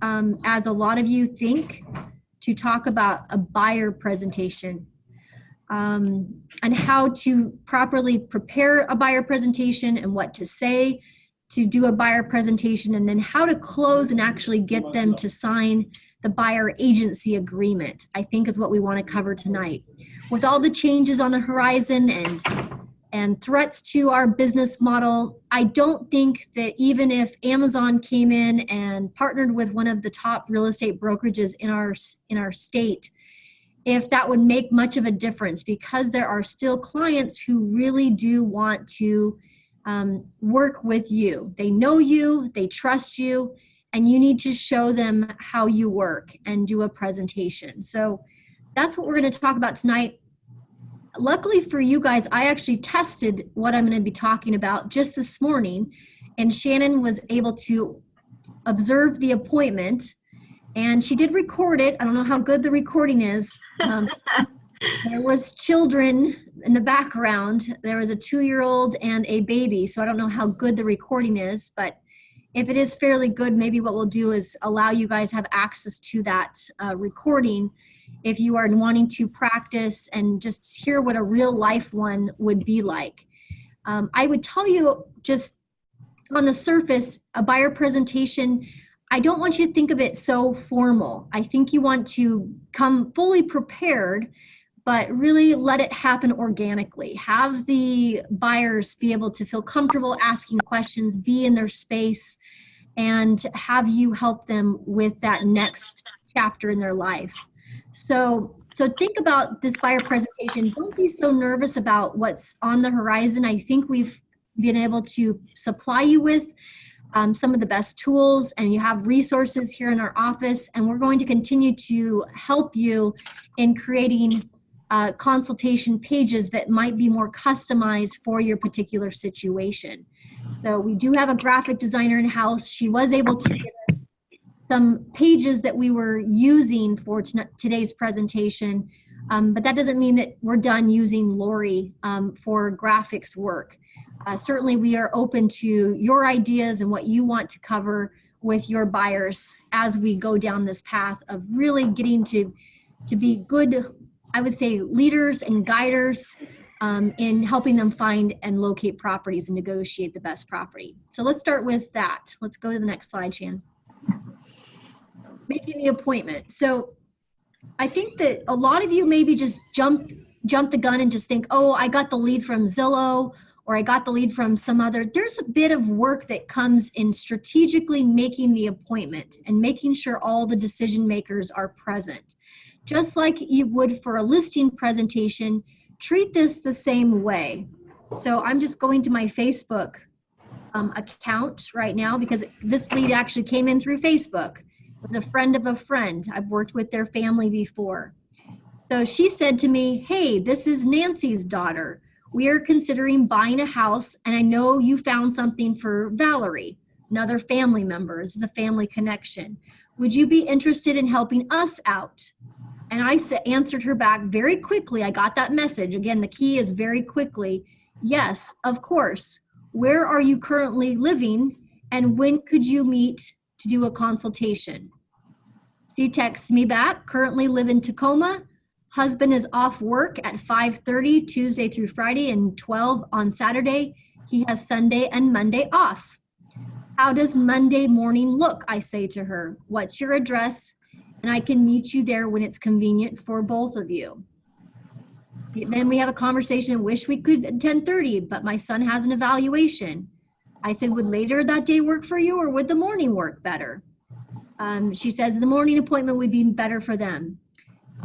as a lot of you think, to talk about a buyer presentation, and how to properly prepare a buyer presentation and what to say to do a buyer presentation, and then how to close and actually get them to sign the buyer agency agreement, I think is what we want to cover tonight. With all the changes on the horizon and threats to our business model, I don't think that even if Amazon came in and partnered with one of the top real estate brokerages in our state, if that would make much of a difference, because there are still clients who really do want to work with you. They know you, they trust you, and you need to show them how you work and do a presentation. So that's what we're going to talk about tonight. Luckily for you guys, I actually tested what I'm going to be talking about just this morning, and Shannon was able to observe the appointment, and she did record it. I don't know how good the recording is. There was children in the background. There was a 2-year-old and a baby, so I don't know how good the recording is, but if it is fairly good, maybe what we'll do is allow you guys to have access to that recording if you are wanting to practice and just hear what a real life one would be like. I would tell you, just on the surface, a buyer presentation, I don't want you to think of it so formal. I think you want to come fully prepared, but really let it happen organically. Have the buyers be able to feel comfortable asking questions, be in their space, and have you help them with that next chapter in their life. So think about this buyer presentation. Don't be so nervous about what's on the horizon. I think we've been able to supply you with some of the best tools, and you have resources here in our office, and we're going to continue to help you in creating consultation pages that might be more customized for your particular situation. So we do have a graphic designer in-house. She was able to give us some pages that we were using for today's presentation, but that doesn't mean that we're done using Lori for graphics work. Certainly we are open to your ideas and what you want to cover with your buyers as we go down this path of really getting to be good, I would say, leaders and guiders in helping them find and locate properties and negotiate the best property. So let's start with that. Let's go to the next slide, Shan. Making the appointment. So I think that a lot of you maybe just jump the gun and just think, oh, I got the lead from Zillow, or I got the lead from some other. There's a bit of work that comes in strategically making the appointment and making sure all the decision makers are present. Just like you would for a listing presentation, treat this the same way. So I'm just going to my Facebook account right now, because this lead actually came in through Facebook. It was a friend of a friend. I've worked with their family before. So she said to me, hey, this is Nancy's daughter. We are considering buying a house, and I know you found something for Valerie, another family member. This is a family connection. Would you be interested in helping us out? And I answered her back very quickly. I got that message. Again, the key is very quickly. Yes, of course. Where are you currently living, and when could you meet to do a consultation? She texts me back, currently live in Tacoma. Husband is off work at 5:30 Tuesday through Friday and 12 on Saturday. He has Sunday and Monday off. How does Monday morning look? I say to her. What's your address? And I can meet you there when it's convenient for both of you. Then we have a conversation. Wish we could at 10:30, but my son has an evaluation. I said, would later that day work for you, or would the morning work better? She says the morning appointment would be better for them.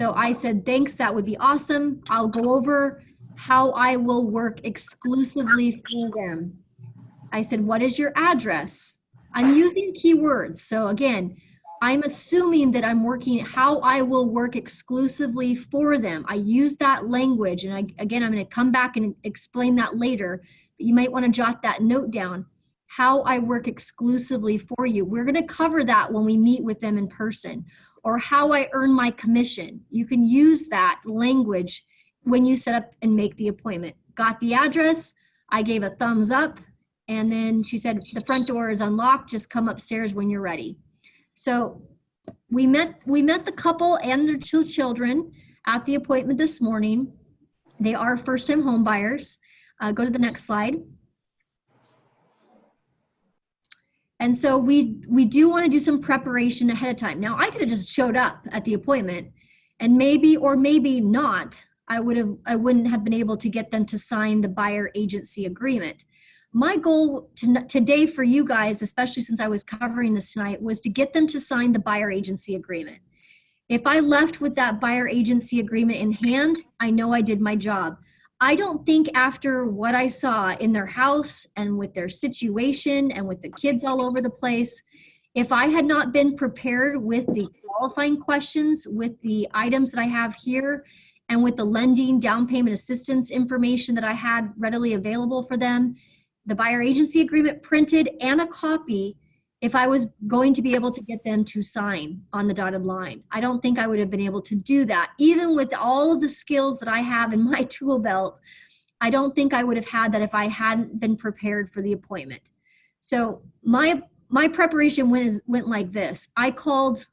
So I said, thanks, that would be awesome. I'll go over how I will work exclusively for them. I said, what is your address? I'm using keywords. So again, I'm assuming that I'm working how I will work exclusively for them. I use that language. And again, I'm going to come back and explain that later. But you might want to jot that note down. How I work exclusively for you. We're going to cover that when we meet with them in person. Or how I earn my commission. You can use that language when you set up and make the appointment. Got the address. I gave a thumbs up. And then she said, the front door is unlocked. Just come upstairs when you're ready. So we met the couple and their two children at the appointment this morning. They are first-time home buyers. Go to the next slide. And so we do want to do some preparation ahead of time. Now, I could have just showed up at the appointment, and maybe or maybe not, I wouldn't have been able to get them to sign the buyer agency agreement. My goal today for you guys, especially since I was covering this tonight, was to get them to sign the buyer agency agreement. If I left with that buyer agency agreement in hand, I know I did my job. I don't think after what I saw in their house and with their situation and with the kids all over the place, if I had not been prepared with the qualifying questions, with the items that I have here, and with the lending down payment assistance information that I had readily available for them, the buyer agency agreement printed and a copy, if I was going to be able to get them to sign on the dotted line. I don't think I would have been able to do that. Even with all of the skills that I have in my tool belt, I don't think I would have had that if I hadn't been prepared for the appointment. So my preparation went like this. I called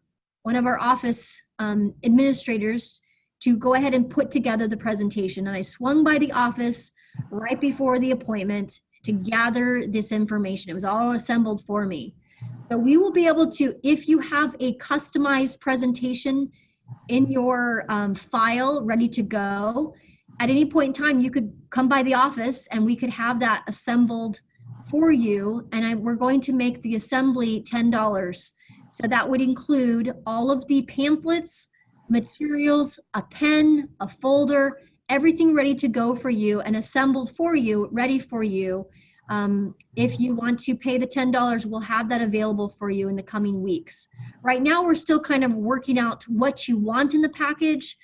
one of our office administrators to go ahead and put together the presentation. And I swung by the office right before the appointment to gather this information. It was all assembled for me. So we will be able to, if you have a customized presentation in your file ready to go, at any point in time, you could come by the office and we could have that assembled for you. And we're going to make the assembly $10. So that would include all of the pamphlets, materials, a pen, a folder, everything ready to go for you and assembled for you, ready for you. If you want to pay the $10, we'll have that available for you in the coming weeks. Right now, we're still kind of working out what you want in the package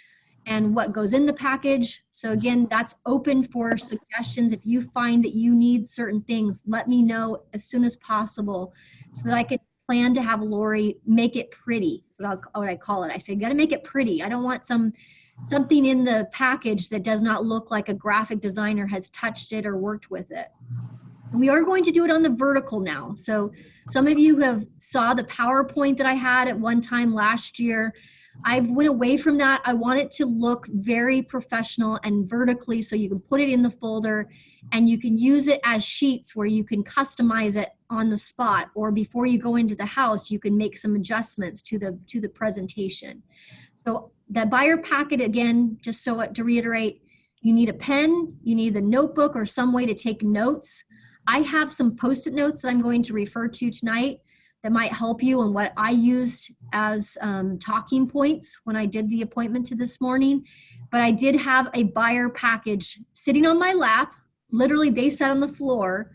and what goes in the package. So again, that's open for suggestions. If you find that you need certain things, let me know as soon as possible so that I could plan to have Lori make it pretty. That's what I call it. I say, you got to make it pretty. I don't want something in the package that does not look like a graphic designer has touched it or worked with it. We are going to do it on the vertical now. So some of you have saw the PowerPoint that I had at one time last year. I went away from that. I want it to look very professional and vertically so you can put it in the folder and you can use it as sheets where you can customize it on the spot, or before you go into the house, you can make some adjustments to the presentation. So that buyer packet, again, just so to reiterate, you need a pen, you need the notebook or some way to take notes. I have some Post-it notes that I'm going to refer to tonight that might help you and what I used as talking points when I did the appointment to this morning. But I did have a buyer package sitting on my lap. Literally, they sat on the floor.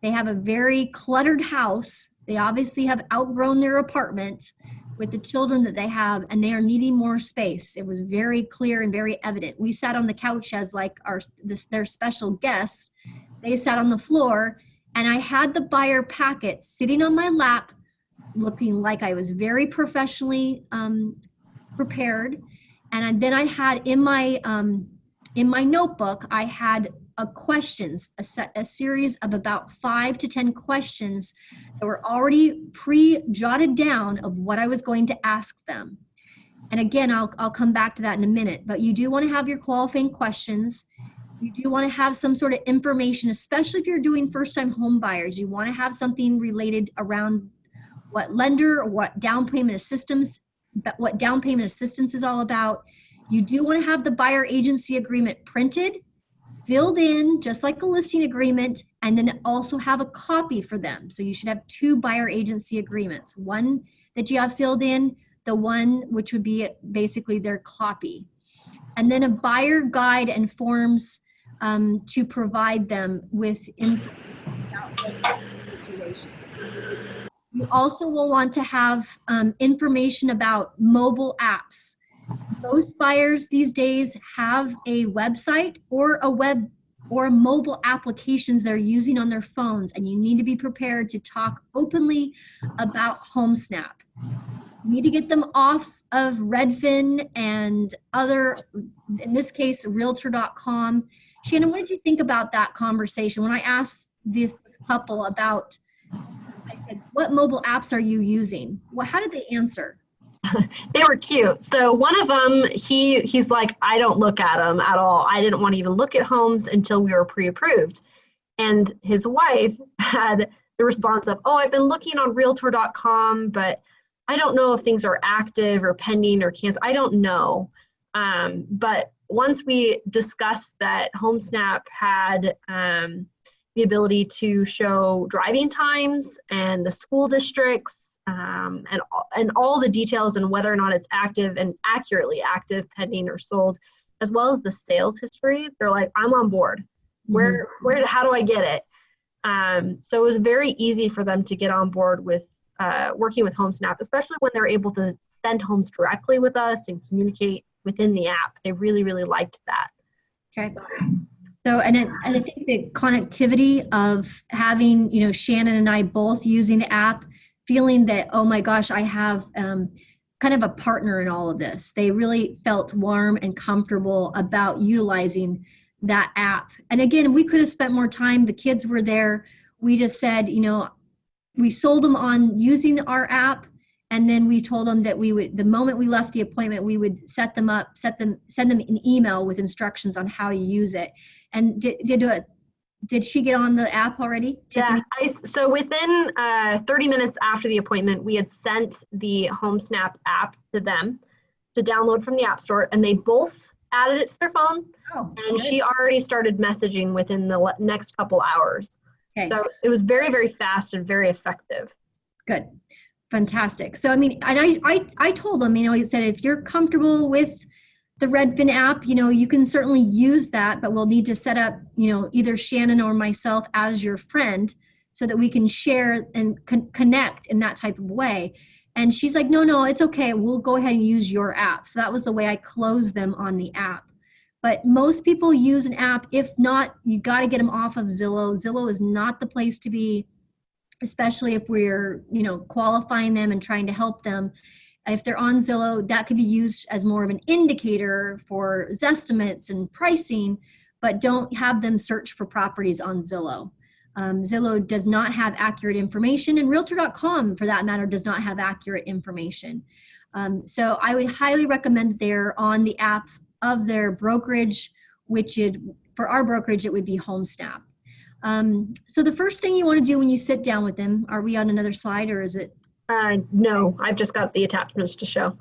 They have a very cluttered house. They obviously have outgrown their apartment with the children that they have, and they are needing more space. It was very clear and very evident. We sat on the couch as like their special guests. They sat on the floor, and I had the buyer packet sitting on my lap, looking like I was very professionally prepared. And then I had in my notebook, I had a series of about 5 to 10 questions that were already pre-jotted down of what I was going to ask them. And again, I'll come back to that in a minute, but you do want to have your qualifying questions. You do want to have some sort of information, especially if you're doing first-time home buyers. You want to have something related around what lender or what down payment assistance is all about. You do want to have the buyer agency agreement printed, filled in, just like a listing agreement, and then also have a copy for them. So you should have 2 buyer agency agreements, one that you have filled in, the one which would be basically their copy, and then a buyer guide and forms to provide them with information about the situation. You also will want to have information about mobile apps. Most buyers these days have a website or a mobile applications they're using on their phones, and you need to be prepared to talk openly about HomeSnap. You need to get them off of Redfin and other, in this case, Realtor.com. Shannon, what did you think about that conversation? When I asked this couple about, I said, what mobile apps are you using? Well, how did they answer? They were cute. So one of them, he's like, I don't look at them at all. I didn't want to even look at homes until we were pre-approved. And his wife had the response of, oh, I've been looking on realtor.com, but I don't know if things are active or pending or canceled. I don't know. But once we discussed that HomeSnap had the ability to show driving times and the school districts and all the details and whether or not it's active and accurately active, pending, or sold, as well as the sales history, they're like, I'm on board. How do I get it? So it was very easy for them to get on board with working with HomeSnap, especially when they're able to send homes directly with us and communicate within the app. They really, really liked that. Okay. So, and I think the connectivity of having, Shannon and I both using the app, feeling that, oh my gosh, I have kind of a partner in all of this. They really felt warm and comfortable about utilizing that app. And again, we could have spent more time. The kids were there. We just said, we sold them on using our app. And then we told them that we would, the moment we left the appointment, we would set them up, send them an email with instructions on how to use it. And did she get on the app already, Tiffany? Yeah, so within 30 minutes after the appointment, we had sent the HomeSnap app to them to download from the App Store, and they both added it to their phone. Oh, and good. She already started messaging within the next couple hours. Okay. So it was very, very fast and very effective. Good. Fantastic. So, and I told them, I said, if you're comfortable with the Redfin app, you can certainly use that, but we'll need to set up, either Shannon or myself as your friend so that we can share and connect in that type of way. And she's like, no, it's okay. We'll go ahead and use your app. So that was the way I closed them on the app. But most people use an app. If not, you got to get them off of Zillow. Zillow is not the place to be, especially if we're, qualifying them and trying to help them. If they're on Zillow, that could be used as more of an indicator for Zestimates and pricing, but don't have them search for properties on Zillow. Zillow does not have accurate information, and Realtor.com, for that matter, does not have accurate information. So I would highly recommend they're on the app of their brokerage, for our brokerage, it would be HomeSnap. So the first thing you want to do when you sit down with them, are we on another slide or is it? No, I've just got the attachments to show.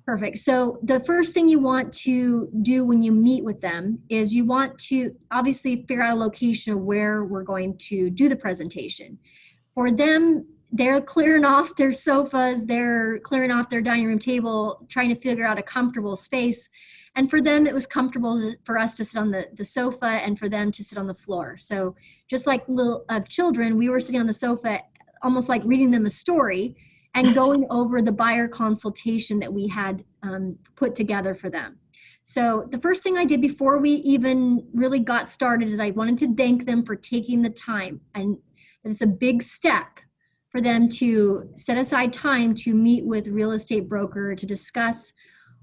Perfect. So the first thing you want to do when you meet with them is you want to obviously figure out a location of where we're going to do the presentation. For them, they're clearing off their sofas, they're clearing off their dining room table, trying to figure out a comfortable space. And for them, it was comfortable for us to sit on the sofa and for them to sit on the floor. So just like little children, we were sitting on the sofa, almost like reading them a story and going over the buyer consultation that we had put together for them. So the first thing I did before we even really got started is I wanted to thank them for taking the time, and that it's a big step for them to set aside time to meet with a real estate broker to discuss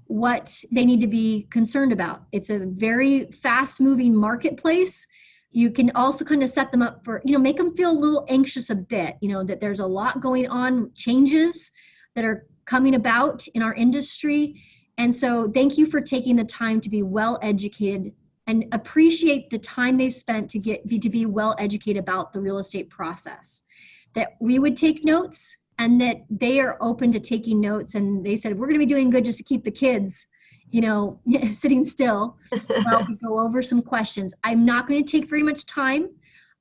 what they need to be concerned about. It's a very fast moving marketplace. You can also kind of set them up for, make them feel a little anxious a bit, that there's a lot going on, changes that are coming about in our industry. And so thank you for taking the time to be well educated and appreciate the time they spent to be well educated about the real estate process. That we would take notes and that they are open to taking notes. And they said, we're going to be doing good just to keep the kids sitting still while we go over some questions. I'm not going to take very much time.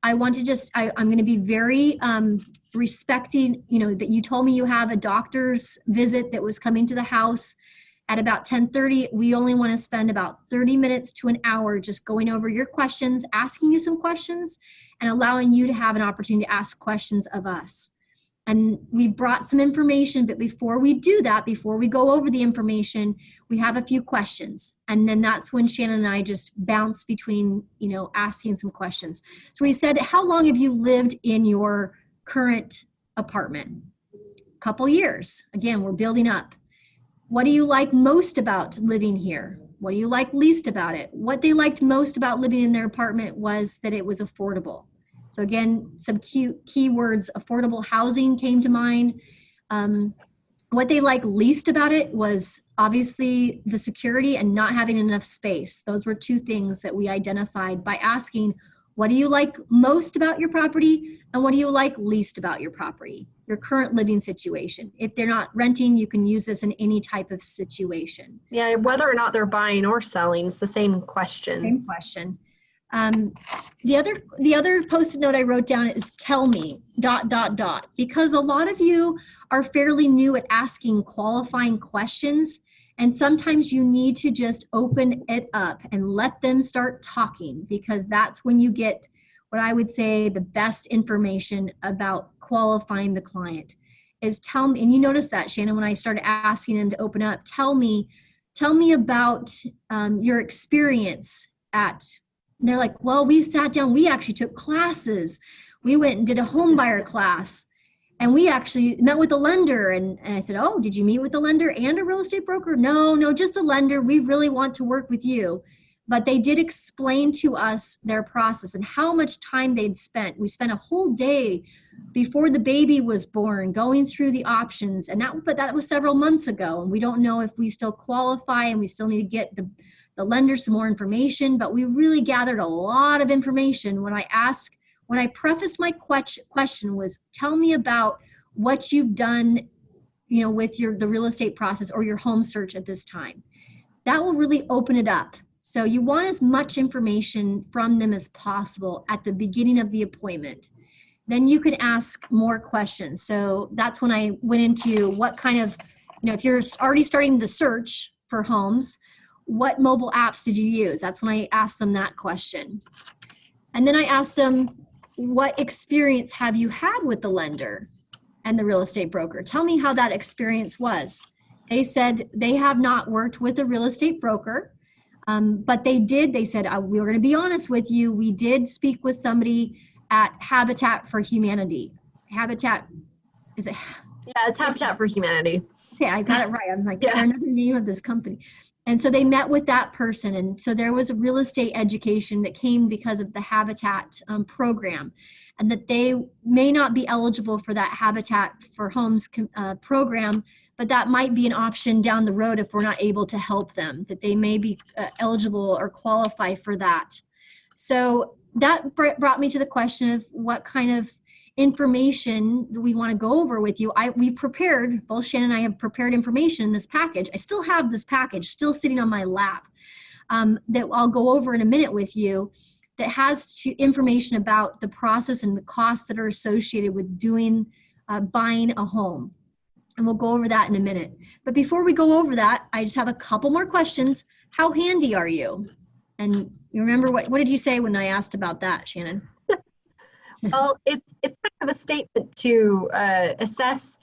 I want to I'm going to be very respecting, that you told me you have a doctor's visit that was coming to the house at about 10:30. We only want to spend about 30 minutes to an hour just going over your questions, asking you some questions, and allowing you to have an opportunity to ask questions of us. And we brought some information, but before we do that, before we go over the information, we have a few questions. And then that's when Shannon and I just bounce between, asking some questions. So we said, how long have you lived in your current apartment? A couple years. Again, we're building up. What do you like most about living here? What do you like least about it? What they liked most about living in their apartment was that it was affordable. So again, some keywords, affordable housing came to mind. What they like least about it was obviously the security and not having enough space. Those were two things that we identified by asking, what do you like most about your property and what do you like least about your property, your current living situation? If they're not renting, you can use this in any type of situation. Yeah, whether or not they're buying or selling, it's the same question. Same question. The other post-it note I wrote down is tell me, ... because a lot of you are fairly new at asking qualifying questions, and sometimes you need to just open it up and let them start talking, because that's when you get what I would say the best information about qualifying the client is tell me. And you notice that, Shannon, when I started asking them to open up, tell me about your experience at. And they're like, well, we sat down, we actually took classes. We went and did a home buyer class, and we actually met with a lender. And I said, oh, did you meet with the lender and a real estate broker? No, just a lender. We really want to work with you. But they did explain to us their process and how much time they'd spent. We spent a whole day before the baby was born going through the options. And that was several months ago. And we don't know if we still qualify, and we still need to get the lender some more information, but we really gathered a lot of information. When I prefaced my question was, tell me about what you've done, with the real estate process or your home search at this time. That will really open it up. So you want as much information from them as possible at the beginning of the appointment. Then you can ask more questions. So that's when I went into what kind of, if you're already starting the search for homes, what mobile apps did you use? That's when I asked them that question. And then I asked them, what experience have you had with the lender and the real estate broker? Tell me how that experience was. They said they have not worked with a real estate broker, but they said, we were going to be honest with you. We did speak with somebody at Habitat for Humanity. Is it? Yeah, it's Habitat for Humanity. Okay, I got it right. I was like, yeah. Is there another name of this company? And so they met with that person. And so there was a real estate education that came because of the Habitat program, and that they may not be eligible for that Habitat for Homes program, but that might be an option down the road if we're not able to help them, that they may be eligible or qualify for that. So that brought me to the question of what kind of information we want to go over with you. We prepared, both Shannon and I have prepared information in this package. I still have this package still sitting on my lap that I'll go over in a minute with you, that has information about the process and the costs that are associated with buying a home. And we'll go over that in a minute. But before we go over that, I just have a couple more questions. How handy are you? And you remember what did you say when I asked about that, Shannon? Well, it's kind of a statement to assess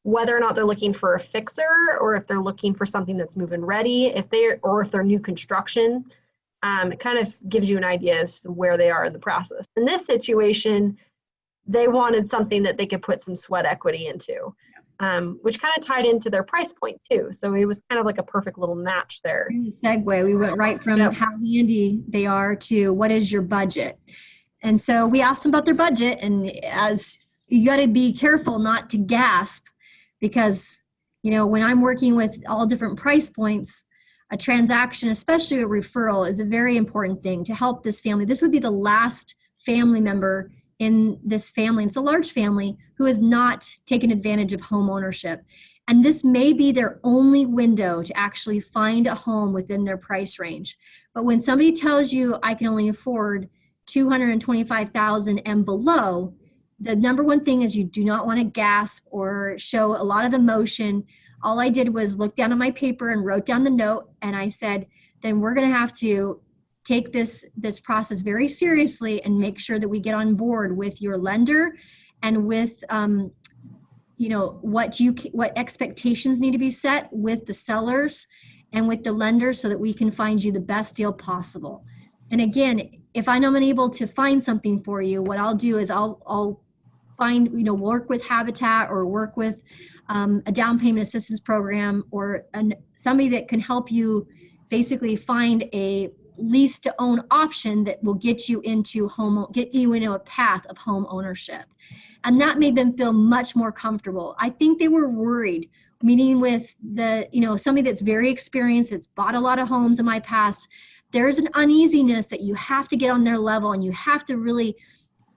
whether or not they're looking for a fixer, or if they're looking for something that's move-in ready, if they're new construction. It kind of gives you an idea as to where they are in the process. In this situation, they wanted something that they could put some sweat equity into, which kind of tied into their price point too. So it was kind of like a perfect little match there. Segue. We went right from how handy they are to what is your budget. And so we asked them about their budget, and as you got to be careful not to gasp, because, when I'm working with all different price points, a transaction, especially a referral, is a very important thing to help this family. This would be the last family member in this family. It's a large family who has not taken advantage of home ownership. And this may be their only window to actually find a home within their price range. But when somebody tells you, I can only afford $225,000 and below, the number one thing is you do not want to gasp or show a lot of emotion. All I did was look down at my paper and wrote down the note, and I said, then we're going to have to take this process very seriously and make sure that we get on board with your lender and with what expectations need to be set with the sellers and with the lender, so that we can find you the best deal possible. And again, if I'm unable to find something for you, what I'll do is I'll find, work with Habitat or work with a down payment assistance program or somebody that can help you basically find a lease to own option that will get you into a path of home ownership. And that made them feel much more comfortable. I think they were worried meeting with somebody that's very experienced, that's bought a lot of homes in my past. There's an uneasiness that you have to get on their level, and you have to really,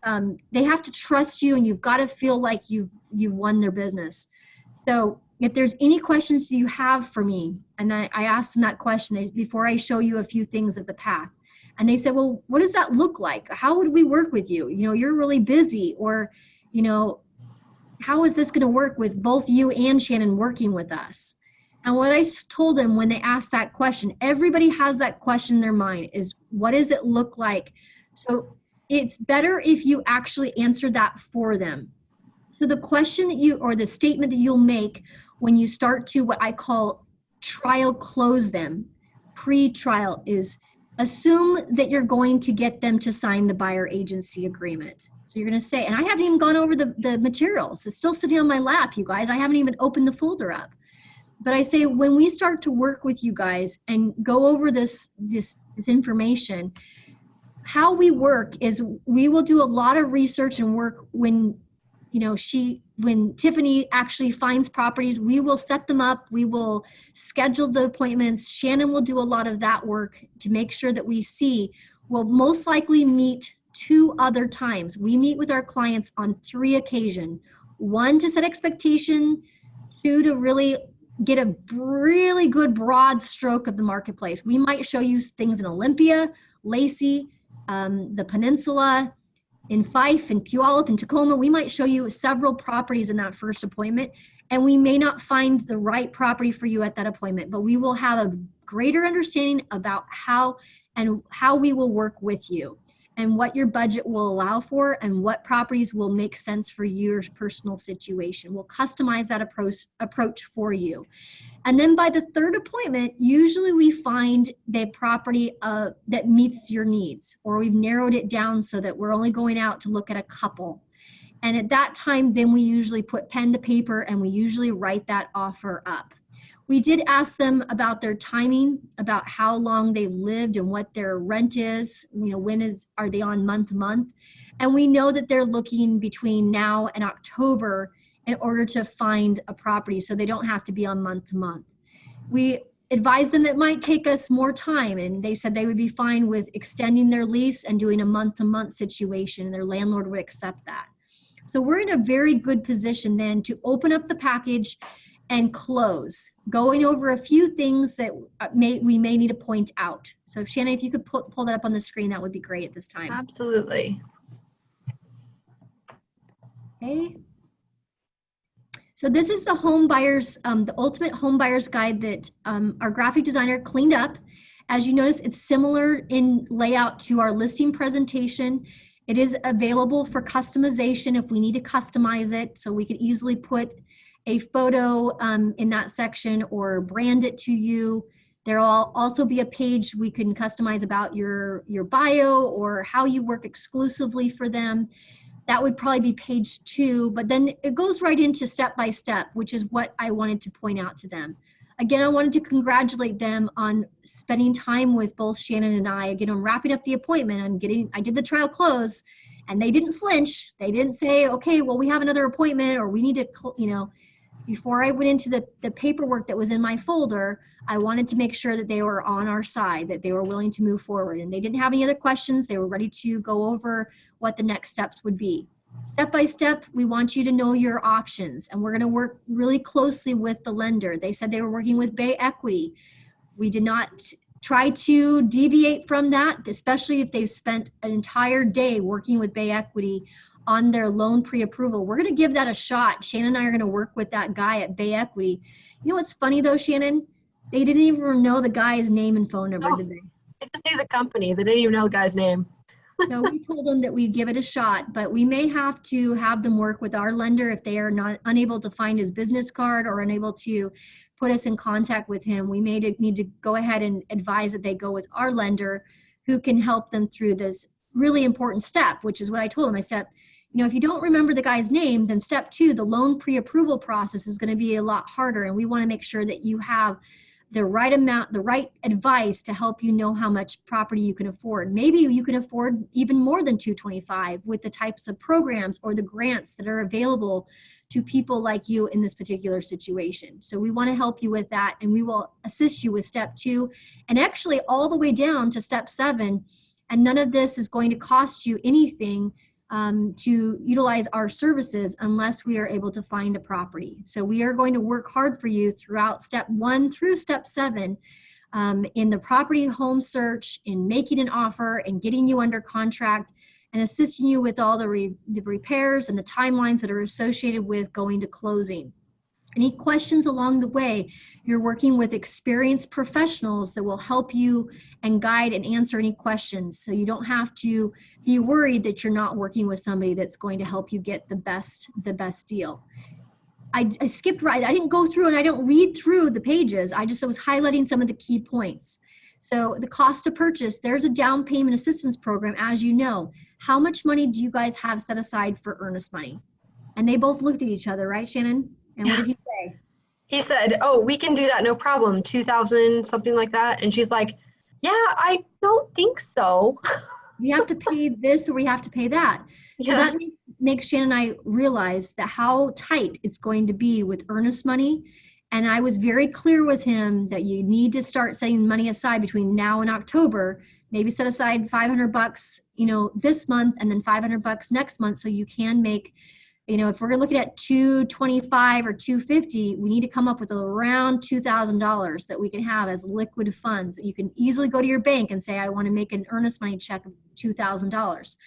they have to trust you, and you've got to feel like you've won their business. So if there's any questions you have for me, and I asked them that question before I show you a few things of the path. And they said, well, what does that look like? How would we work with you? You're really busy, or, how is this going to work with both you and Shannon working with us? And what I told them when they asked that question, everybody has that question in their mind, is what does it look like? So it's better if you actually answer that for them. So the question or the statement that you'll make when you start to what I call trial close them, pre-trial, is assume that you're going to get them to sign the buyer agency agreement. So you're going to say, and I haven't even gone over the materials. It's still sitting on my lap, you guys. I haven't even opened the folder up. But I say, when we start to work with you guys and go over this information, how we work is we will do a lot of research and work when Tiffany actually finds properties. We will set them up. We will schedule the appointments. Shannon will do a lot of that work to make sure that we'll most likely meet 2 other times. We meet with our clients on 3 occasions. 1, to set expectation. 2, to really get a really good broad stroke of the marketplace. We might show you things in Olympia, Lacey, the Peninsula, in Fife, in Puyallup, in Tacoma. We might show you several properties in that first appointment, and we may not find the right property for you at that appointment, but we will have a greater understanding about how we will work with you, and what your budget will allow for, and what properties will make sense for your personal situation. We'll customize that approach for you. And then by the 3rd appointment, usually we find the property that meets your needs, or we've narrowed it down so that we're only going out to look at a couple. And at that time, then we usually put pen to paper, and we usually write that offer up. We did ask them about their timing, about how long they lived and what their rent is, are they on month to month? And we know that they're looking between now and October in order to find a property, so they don't have to be on month to month. We advised them that it might take us more time, and they said they would be fine with extending their lease and doing a month to month situation, and their landlord would accept that. So we're in a very good position then to open up the package and close, going over a few things that we may need to point out. So Shannon, if you could pull that up on the screen, that would be great at this time. Absolutely. Okay. So this is the home buyers, the ultimate home buyers guide that our graphic designer cleaned up. As you notice, it's similar in layout to our listing presentation. It is available for customization if we need to customize it. So we could easily put a photo in that section or brand it to you. There will also be a page we can customize about your bio or how you work exclusively for them. That would probably be page 2, but then it goes right into step by step, which is what I wanted to point out to them. Again, I wanted to congratulate them on spending time with both Shannon and I, again, on wrapping up the appointment. I did the trial close, and they didn't flinch. They didn't say, okay, well, we have another appointment, or we need to, before I went into the paperwork that was in my folder, I wanted to make sure that they were on our side, that they were willing to move forward. And they didn't have any other questions. They were ready to go over what the next steps would be. Step by step, we want you to know your options, and we're going to work really closely with the lender. They said they were working with Bay Equity. We did not try to deviate from that, especially if they've spent an entire day working with Bay Equity on their loan pre-approval. We're going to give that a shot. Shannon and I are going to work with that guy at Bay Equity. You know what's funny though, Shannon? They didn't even know the guy's name and phone number, did they? They just knew the company. They didn't even know the guy's name. So we told them that we'd give it a shot, but we may have to have them work with our lender if they are not unable to find his business card or unable to put us in contact with him. We may need to go ahead and advise that they go with our lender who can help them through this really important step, which is what I told them. I said, if you don't remember the guy's name, then step 2, the loan pre-approval process is going to be a lot harder. And we want to make sure that you have the right amount, the right advice to help you know how much property you can afford. Maybe you can afford even more than 225 with the types of programs or the grants that are available to people like you in this particular situation. So we want to help you with that, and we will assist you with step 2 and actually all the way down to step 7. And none of this is going to cost you anything to utilize our services unless we are able to find a property. So we are going to work hard for you throughout step 1 through step 7 in the property home search, in making an offer and getting you under contract, and assisting you with all the repairs and the timelines that are associated with going to closing. Any questions along the way, you're working with experienced professionals that will help you and guide and answer any questions. So you don't have to be worried that you're not working with somebody that's going to help you get the best deal. I skipped right. I didn't go through and I don't read through the pages. I was highlighting some of the key points. So the cost to purchase, there's a down payment assistance program, as you know. How much money do you guys have set aside for earnest money? And they both looked at each other, right, Shannon? And what did he say? He said, "Oh, we can do that, no problem, 2,000, something like that." And she's like, "Yeah, I don't think so." We have to pay this or we have to pay that. Yeah. So that makes Shannon and I realize that how tight it's going to be with earnest money. And I was very clear with him that you need to start setting money aside between now and October. Maybe set aside $500, this month, and then $500 next month, so you can make, if we're looking at 225 or 250, we need to come up with around $2,000 that we can have as liquid funds that you can easily go to your bank and say, I want to make an earnest money check of $2,000.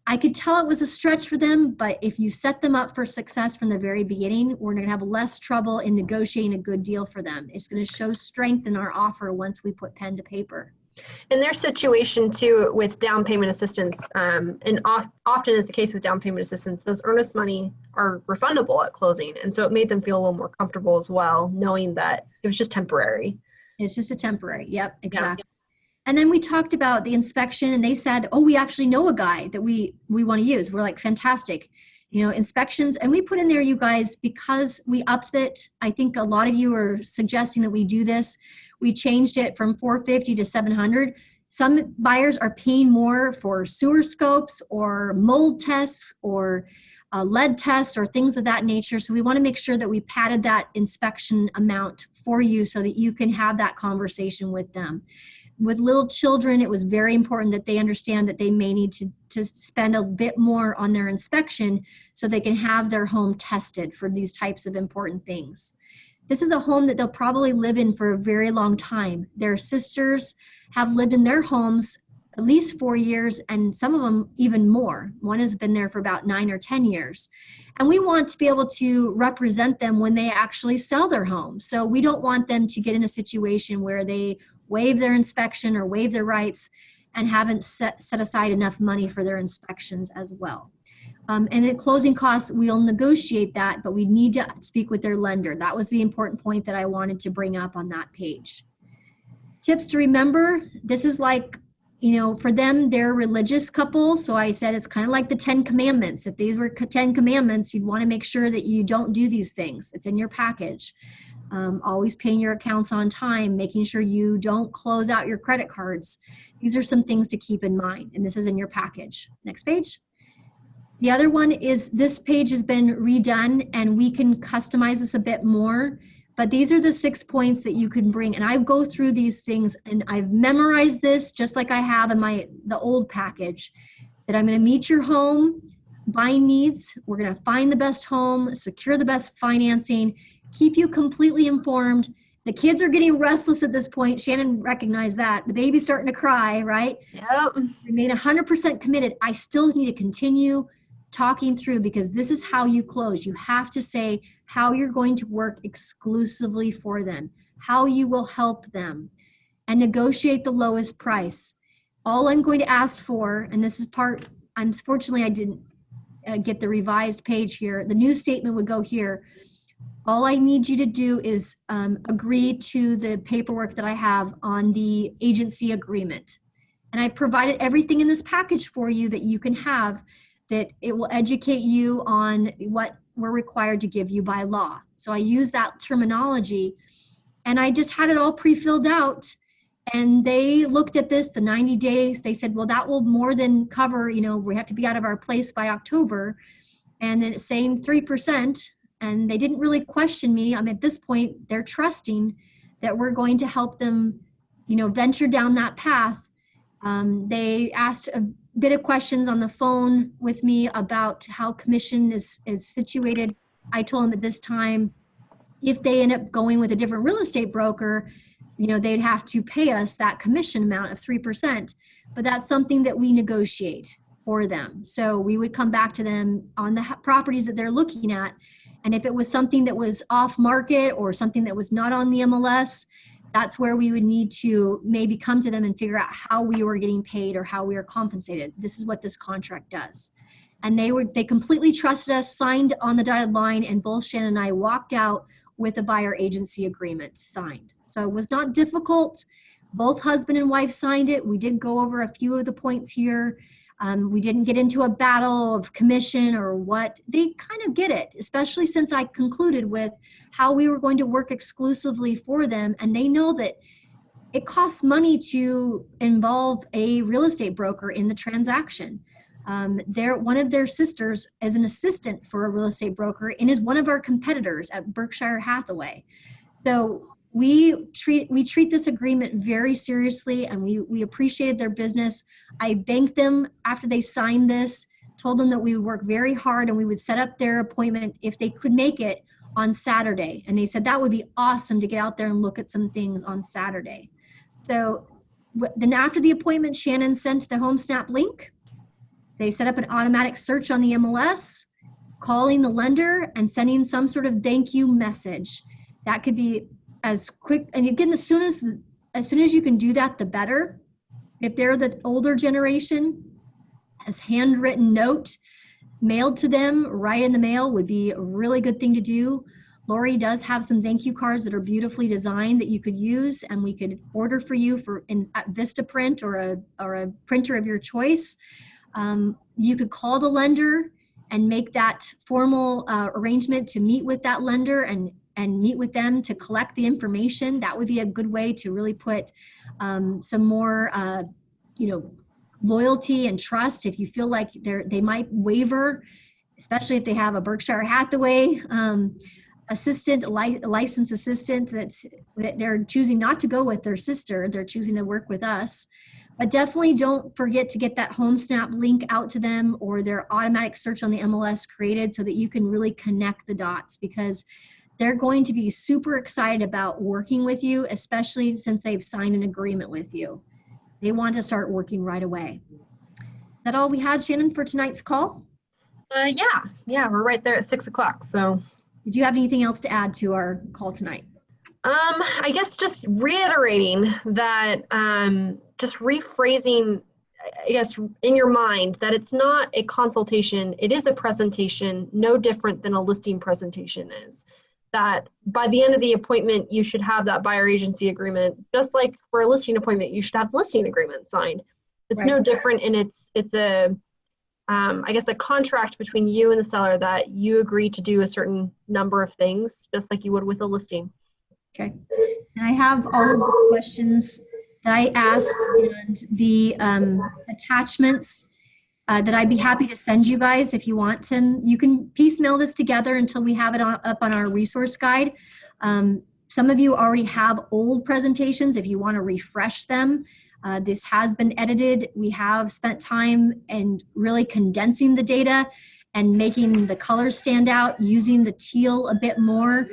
I could tell it was a stretch for them, but if you set them up for success from the very beginning, we're going to have less trouble in negotiating a good deal for them. It's going to show strength in our offer once we put pen to paper. In their situation too, with down payment assistance, and often is the case with down payment assistance, those earnest money are refundable at closing. And so it made them feel a little more comfortable as well, knowing that it was just temporary. It's just a temporary. Yep, exactly. Yeah. And then we talked about the inspection, and they said, oh, we actually know a guy that we want to use. We're like, fantastic. Inspections. And we put in there, you guys, because we upped it. I think a lot of you are suggesting that we do this. We changed it from $450 to $700. Some buyers are paying more for sewer scopes or mold tests or lead tests or things of that nature. So we want to make sure that we padded that inspection amount for you so that you can have that conversation with them. With little children, it was very important that they understand that they may need to spend a bit more on their inspection so they can have their home tested for these types of important things. This is a home that they'll probably live in for a very long time. Their sisters have lived in their homes at least 4 years, and some of them even more. One has been there for about 9 or 10 years. And we want to be able to represent them when they actually sell their home. So we don't want them to get in a situation where they waive their inspection or waive their rights and haven't set aside enough money for their inspections as well. And at closing costs, we'll negotiate that, but we need to speak with their lender. That was the important point that I wanted to bring up on that page. Tips to remember, this is like, for them, they're a religious couple. So I said it's kind of like the 10 Commandments. If these were 10 Commandments, you'd want to make sure that you don't do these things. It's in your package. Always paying your accounts on time, making sure you don't close out your credit cards. These are some things to keep in mind, and this is in your package. Next page. The other one is this page has been redone, and we can customize this a bit more, but these are the 6 points that you can bring, and I go through these things, and I've memorized this just like I have in the old package, that I'm going to meet your home buying needs. We're going to find the best home, secure the best financing, keep you completely informed. The kids are getting restless at this point. Shannon recognized that. The baby's starting to cry, right? Yep. Remain 100% committed. I still need to continue talking through, because this is how you close. You have to say how you're going to work exclusively for them, how you will help them, and negotiate the lowest price. All I'm going to ask for, and this is part, unfortunately I didn't get the revised page here. The new statement would go here. All I need you to do is agree to the paperwork that I have on the agency agreement. And I provided everything in this package for you that you can have, that it will educate you on what we're required to give you by law. So I use that terminology And I just had it all pre-filled out. And they looked at this, the 90 days, they said, well, that will more than cover, we have to be out of our place by October. And then it's saying 3%. And they didn't really question me. I mean, at this point, they're trusting that we're going to help them, venture down that path. They asked a bit of questions on the phone with me about how commission is situated. I told them at this time, if they end up going with a different real estate broker, they'd have to pay us that commission amount of 3%, but that's something that we negotiate for them. So we would come back to them on the properties that they're looking at. And if it was something that was off market or something that was not on the MLS, that's where we would need to maybe come to them and figure out how we were getting paid or how we were compensated. This is what this contract does. And they completely trusted us, signed on the dotted line, and both Shannon and I walked out with a buyer agency agreement signed. So it was not difficult. Both husband and wife signed it. We did go over a few of the points here. We didn't get into a battle of commission or what. They kind of get it, especially since I concluded with how we were going to work exclusively for them. And they know that it costs money to involve a real estate broker in the transaction. One of their sisters is an assistant for a real estate broker and is one of our competitors at Berkshire Hathaway. So we treat this agreement very seriously, and we appreciated their business. I thanked them after they signed this, told them that we would work very hard and we would set up their appointment if they could make it on Saturday. And they said that would be awesome to get out there and look at some things on Saturday. So then after the appointment, Shannon sent the HomeSnap link. They set up an automatic search on the MLS, calling the lender and sending some sort of thank you message. That could be as quick, and again, as soon as you can do that, the better. If they're the older generation, a handwritten note mailed to them right in the mail would be a really good thing to do. Lori does have some thank you cards that are beautifully designed that you could use, and we could order for you at Vistaprint or a printer of your choice. You could call the lender and make that formal arrangement to meet with that lender and meet with them to collect the information. That would be a good way to really put some more, loyalty and trust. If you feel like they might waver, especially if they have a Berkshire Hathaway assistant, licensed assistant that they're choosing not to go with their sister, they're choosing to work with us. But definitely don't forget to get that HomeSnap link out to them or their automatic search on the MLS created so that you can really connect the dots, because they're going to be super excited about working with you, especially since they've signed an agreement with you. They want to start working right away. Is that all we had, Shannon, for tonight's call? Yeah, we're right there at 6 o'clock. So, did you have anything else to add to our call tonight? I guess just reiterating that, just rephrasing, I guess, in your mind that it's not a consultation, it is a presentation, no different than a listing presentation is. That by the end of the appointment, you should have that buyer agency agreement, just like for a listing appointment, you should have the listing agreement signed. It's right. No different, and it's a, I guess, a contract between you and the seller that you agree to do a certain number of things, just like you would with a listing. Okay, and I have all of the questions that I asked and the attachments that I'd be happy to send you guys if you want to. You can piecemeal this together until we have it up on our resource guide. Some of you already have old presentations if you want to refresh them. This has been edited. We have spent time in really condensing the data and making the colors stand out, using the teal a bit more.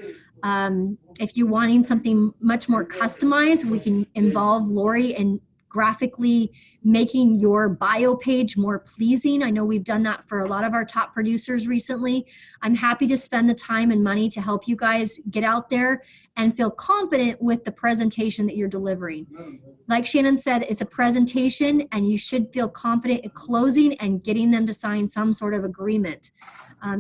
If you're wanting something much more customized, we can involve Lori in graphically making your bio page more pleasing. I know we've done that for a lot of our top producers recently. I'm happy to spend the time and money to help you guys get out there and feel confident with the presentation that you're delivering. Like Shannon said, it's a presentation and you should feel confident in closing and getting them to sign some sort of agreement.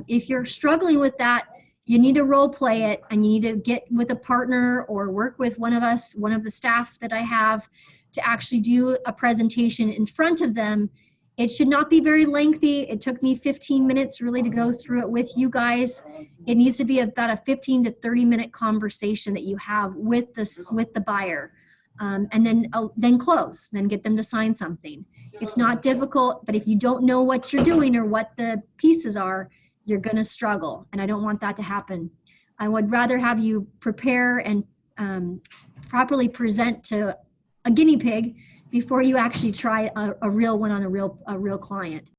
If you're struggling with that, you need to role play it and you need to get with a partner or work with one of us, one of the staff that I have, to actually do a presentation in front of them It should not be very lengthy. It took me 15 minutes really to go through it with you guys. It needs to be about a 15 to 30-minute conversation that you have with the buyer, and then close, then get them to sign something. It's not difficult, but if you don't know what you're doing or what the pieces are, you're going to struggle, and I don't want that to happen. I would rather have you prepare and properly present to a guinea pig before you actually try a real one on a real client.